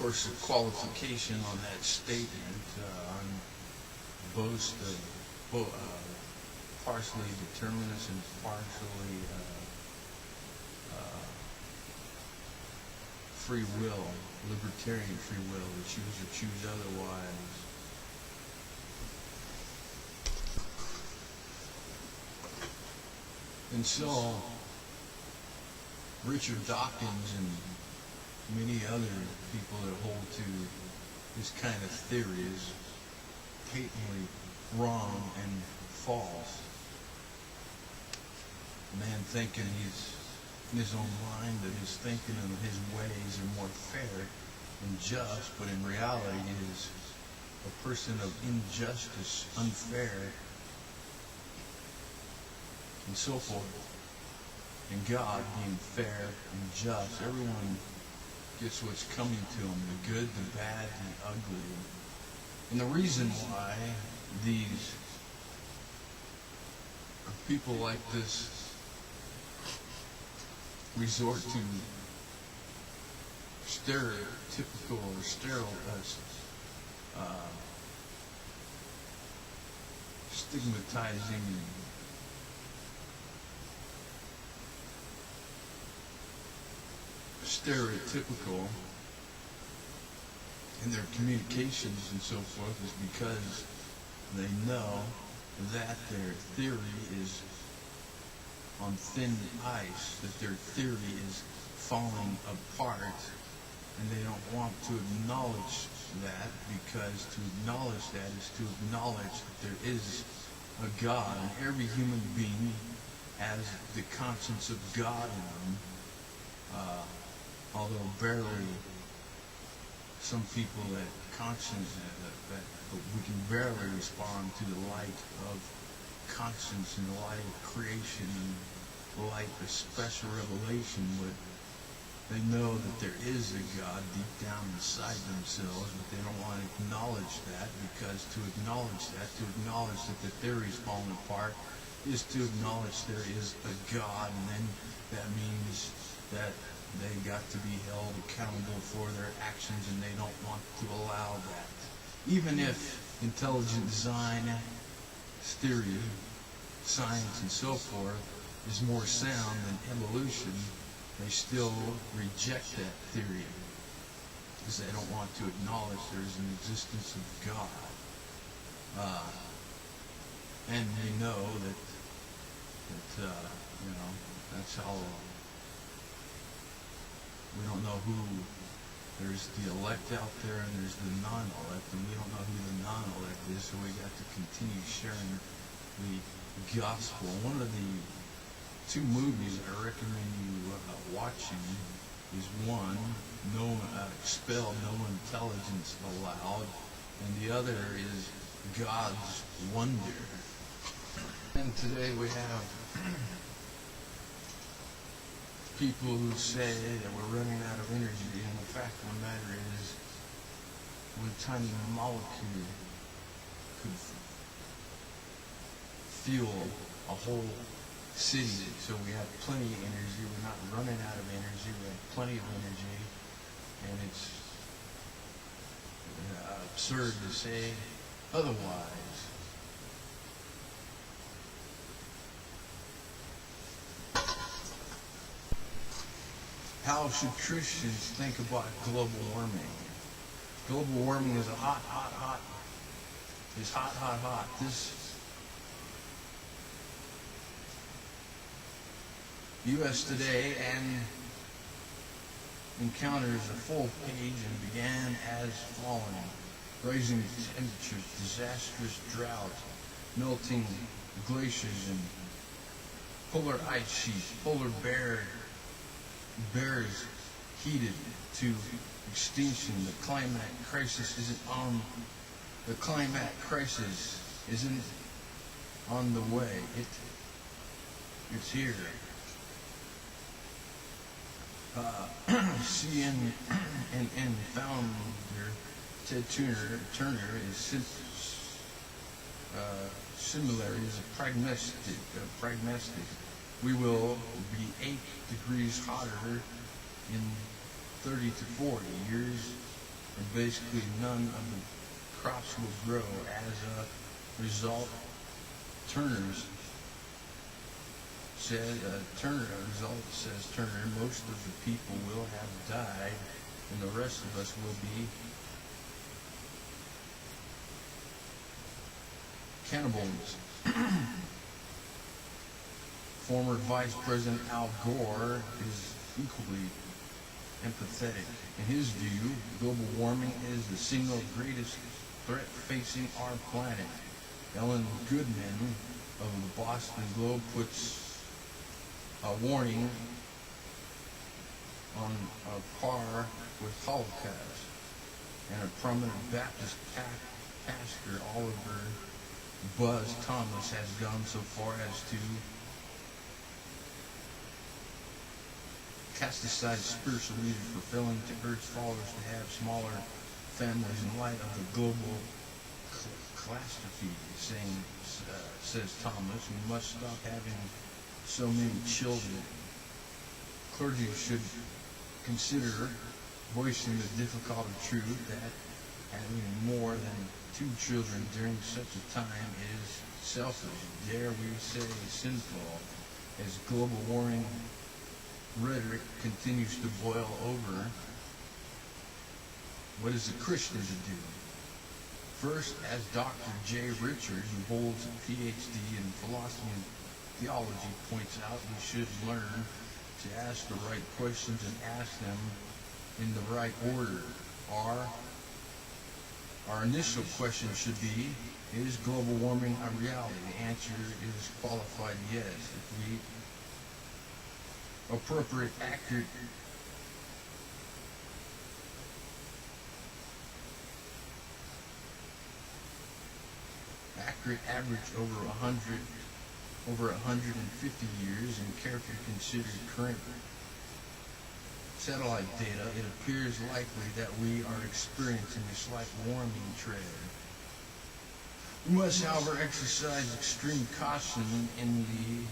course, a qualification on that statement on boast of partially determinist and partially free will, libertarian free will, to choose or choose otherwise. And so, Richard Dawkins and many other people that hold to this kind of theory is patently wrong and false. A man thinking he's in his own mind, that his thinking and his ways are more fair and just, but in reality he is a person of injustice, unfair, and so forth. And God being fair and just, everyone gets what's coming to them, the good, the bad, the ugly. And the reason why these people like this resort to stereotypical or sterile stigmatizing stereotypical in their communications and so forth is because they know that their theory is on thin ice, that their theory is falling apart, and they don't want to acknowledge that, because to acknowledge that is to acknowledge that there is a God, and every human being has the conscience of God in them, although barely some people that conscience that we can barely respond to the light of conscience and the light of creation and the light of special revelation, but they know that there is a God deep down inside themselves, but they don't want to acknowledge that, because to acknowledge that the theory is falling apart, is to acknowledge there is a God, and then that means that they got to be held accountable for their actions, and they don't want to allow that. Even if intelligent design, theory, science, and so forth is more sound than evolution, they still reject that theory because they don't want to acknowledge there's an existence of God. And we know that that's how we don't know who. There's the elect out there and there's the non-elect, and we don't know who the non-elect is, so we got to continue sharing the gospel. One of the two movies I recommend you watching is one, Expel, No Intelligence Allowed, and the other is God's Wonder. And today we have people who say that we're running out of energy, and the fact of the matter is, one tiny molecule could fuel a whole city. So we have plenty of energy. We're not running out of energy. We have plenty of energy, and it's absurd to say otherwise. How should Christians think about global warming? Global warming is hot. It's hot. This U.S. Today and encounters a full page and began as following: rising temperatures, disastrous drought, melting glaciers and polar ice sheets, polar bears heated to extinction. The climate crisis isn't on the way. It's here. CNN founder Ted Turner is similarly is pragmatic. We will be 8 degrees hotter in 30 to 40 years and basically none of the crops will grow. As a result, Turner, most of the people will have died, and the rest of us will be cannibals. Former Vice President Al Gore is equally empathetic. In his view, global warming is the single greatest threat facing our planet. Ellen Goodman of the Boston Globe puts a warning on a par with Holocaust, and a prominent Baptist pastor, Oliver Buzz Thomas, has gone so far as to cast aside spiritual leaders for failing to urge followers to have smaller families in light of the global catastrophe, says Thomas, we must stop having so many children. Clergy should consider voicing the difficult truth that having more than 2 children during such a time is selfish, dare we say sinful, as global warming rhetoric continues to boil over. What is a Christian to do? First, as Dr. J. Richards, who holds a PhD in philosophy and theology, points out, we should learn to ask the right questions and ask them in the right order. Our initial question should be, is global warming a reality? The answer is qualified yes. If we appropriate, accurate average over 150 years and carefully consider current satellite data, it appears likely that we are experiencing a slight warming trend. We must, however, exercise extreme caution in the